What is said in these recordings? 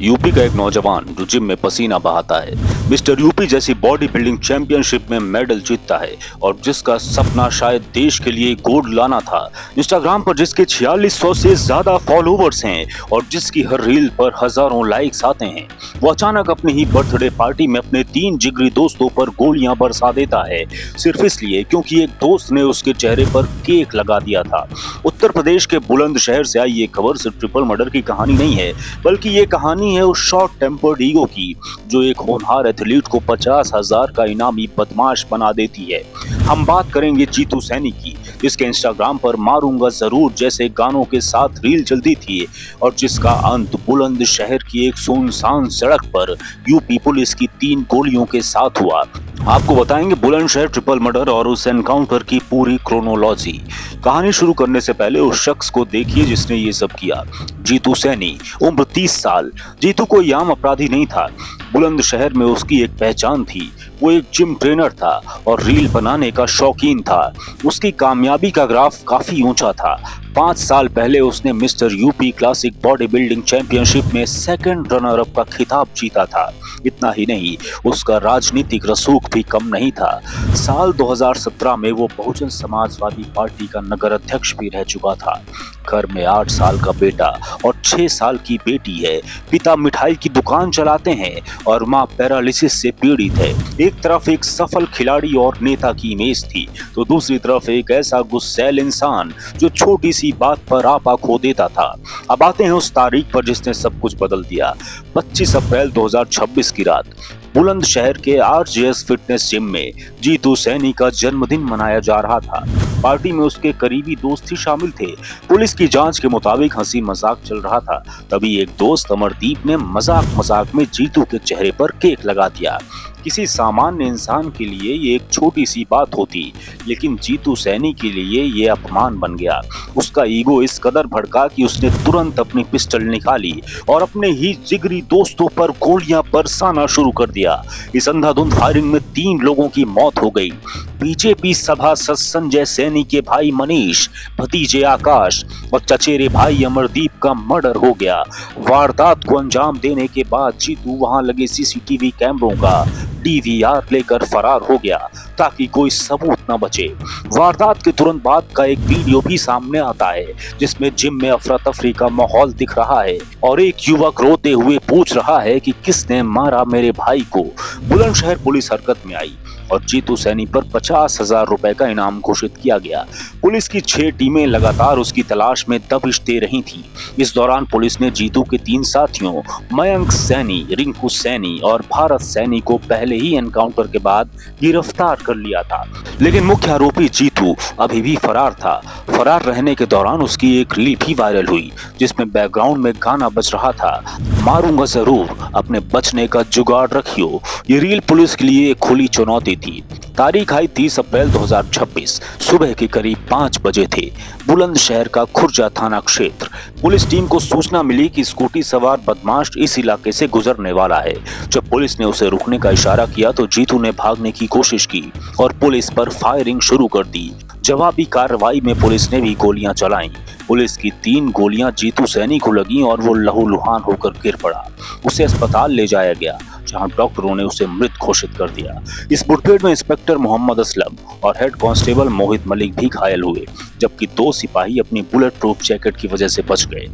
UP का एक नौजवान जो जिम में पसीना बहाता है, मिस्टर यूपी जैसी बॉडी बिल्डिंग चैंपियनशिप में मेडल जीतता है और जिसका सपना शायद देश के लिए गोल्ड लाना था। इंस्टाग्राम पर जिसके 4600 से ज्यादा फॉलोवर्स हैं और जिसकी हर रील पर हजारों लाइक्स आते हैं, वो अचानक अपनी ही बर्थडे पार्टी में अपने 3 जिगरी दोस्तों पर गोलियां बरसा देता है, सिर्फ इसलिए क्योंकि एक दोस्त ने उसके चेहरे पर केक लगा दिया था। उत्तर प्रदेश के बुलंदशहर से आई ये खबर सिर्फ ट्रिपल मर्डर की कहानी नहीं है, बल्कि ये कहानी है उस शॉर्ट टेम्पर्ड ईगो की जो एक होनहार एथलीट को 50,000 का इनामी बदमाश बना देती है। हम बात करेंगे जीतू सैनी की, जिसके इंस्टाग्राम पर मारूंगा जरूर जैसे गानों के साथ रील चलती थी और जिसका अंत बुलंदशहर की एक सुनसान सड़क पर यूपी पुलिस की 3 गोलियों के साथ हुआ। आपको बताएंगे बुलंदशहर ट्रिपल मर्डर और उस एनकाउंटर की पूरी क्रोनोलॉजी। कहानी शुरू करने से पहले उस शख्स को देखिए जिसने ये सब किया। जीतू सैनी, उम्र 30 साल। जीतू कोई आम अपराधी नहीं था। बुलंदशहर में उसकी एक पहचान थी। वो एक जिम ट्रेनर था और रील बनाने का शौकीन था। उसकी कामयाबी का ग्राफ काफी ऊंचा था। 5 साल पहले उसने mister UP classic body building championship में सेकंड रनर अप का खिताब जीता था। इतना ही नहीं, उसका राजनीतिक रसूख भी कम नहीं था। साल 2017 में वो बहुजन समाजवादी पार्टी का नगर अध्यक्ष भी रह चुका था। घर में 8 साल का बेटा और 6 साल की बेटी है। पिता मिठाई की दुकान चलाते हैं और माँ पैरालिसिस से पीड़ित है। एक तरफ एक सफल खिलाड़ी और नेता की इमेज थी, तो दूसरी तरफ एक ऐसा गुस्सैल इंसान जो छोटी सी बात पर आपा खो देता था। अब आते हैं उस तारीख पर जिसने सब कुछ बदल दिया। 25 अप्रैल 2026 की रात बुलंदशहर के आरजेएस फिटनेस जिम में जीतू सैनी का जन्मदिन मनाया जा रहा था। पार्टी में उसके करीबी दोस्त ही शामिल थे। पुलिस की जांच के मुताबिक हंसी मजाक चल रहा था। तभी एक दोस्त अमरदीप ने मजाक मजाक में जीतू के चेहरे पर केक लगा दिया। किसी सामान्य इंसान के लिए ये एक छोटी सी बात होती, लेकिन जीतू सैनी के लिए ये अपमान बन गया। उसका ईगो इस कदर भड़का कि उसने तुरंत अपनी पिस्टल निकाली और अपने ही जिगरी दोस्तों पर गोलियां बरसाना शुरू कर दिया। इस अंधाधुंध फायरिंग में 3 लोगों की मौत हो गई। बीजेपी सभासद संजय सैनी के भाई मनीष, भतीजे आकाश और चचेरे भाई अमरदीप का मर्डर हो गया। वारदात को अंजाम देने के बाद जीतू वहां लगे सीसीटीवी कैमरों का डीवीआर लेकर फरार हो गया ताकि कोई सबूत न बचे। वारदात के तुरंत बाद का एक वीडियो भी सामने आता है जिसमें जिम में अफरा तफरी का माहौल दिख रहा है और एक युवक रोते हुए पूछ रहा है कि किसने मारा मेरे भाई को। बुलंदशहर पुलिस हरकत में आई और जीतू सैनी पर 50,000 रुपए का इनाम घोषित किया गया। पुलिस की 6 टीमें लगातार उसकी तलाश में दबिश दे रही थी। इस दौरान पुलिस ने जीतू के 3 साथियों मयंक सैनी, रिंकू सैनी और भारत सैनी को पहले ही एनकाउंटर के बाद गिरफ्तार कर लिया था, लेकिन मुख्य आरोपी जीतू अभी भी फरार था। फरार रहने के दौरान उसकी एक रील भी वायरल हुई जिसमें बैकग्राउंड में गाना बज रहा था, मारूंगा जरूर, अपने बचने का जुगाड़ रखियो। ये रील पुलिस के लिए एक खुली चुनौती थी। तारीख आई 30 अप्रैल 2026। सुबह के करीब 5 बजे थे। बुलंदशहर का खुर्जा थाना क्षेत्र। पुलिस टीम को सूचना मिली कि स्कूटी सवार बदमाश इस इलाके से गुजरने वाला है। जब पुलिस ने उसे रुकने का इशारा किया तो जीतू ने भागने की कोशिश की और पुलिस पर फायरिंग शुरू कर दी। जवाबी कार्रवाई में पुलिस ने भी गोलियां चलाईं। पुलिस की 3 गोलियां जीतू सैनी को लगीं और वो लहूलुहान होकर गिर पड़ा। उसे अस्पताल ले जाया गया जहां डॉक्टरों ने उसे मृत घोषित कर दिया। इस मुठभेड़ में इंस्पेक्टर मोहम्मद असलम और हेड कांस्टेबल मोहित मलिक भी घायल हुए, जबकि 2 सिपाही अपनी बुलेट प्रूफ जैकेट की वजह से बच गए।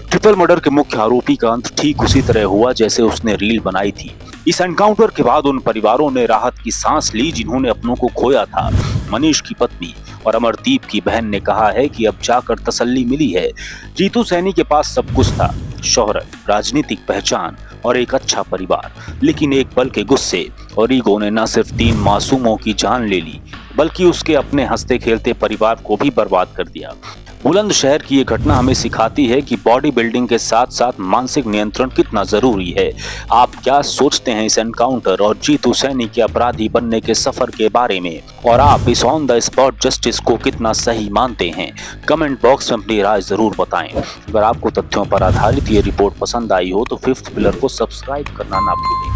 ट्रिपल मर्डर के मुख्य आरोपी का अंत ठीक उसी तरह हुआ जैसे उसने रील बनाई थी। इस एनकाउंटर के बाद उन परिवारों ने राहत की सांस ली जिन्होंने अपनों को खोया था। मनीष की पत्नी और अमरदीप की बहन ने कहा है कि अब जाकर तसल्ली मिली है। जीतू सैनी के पास सब कुछ था, शोहरत, राजनीतिक पहचान और एक अच्छा परिवार, लेकिन एक पल के गुस्से और ईगो ने न सिर्फ 3 मासूमों की जान ले ली बल्कि उसके अपने हंसते खेलते परिवार को भी बर्बाद कर दिया। बुलंदशहर की ये घटना हमें सिखाती है कि बॉडी बिल्डिंग के साथ साथ मानसिक नियंत्रण कितना जरूरी है। आप क्या सोचते हैं इस एनकाउंटर और जीतू सैनी के अपराधी बनने के सफर के बारे में, और आप इस ऑन द स्पॉट जस्टिस को कितना सही मानते हैं? कमेंट बॉक्स में अपनी राय जरूर बताएं। अगर आपको तथ्यों पर आधारित ये रिपोर्ट पसंद आई हो तो 5th पिलर को सब्सक्राइब करना ना भूलें।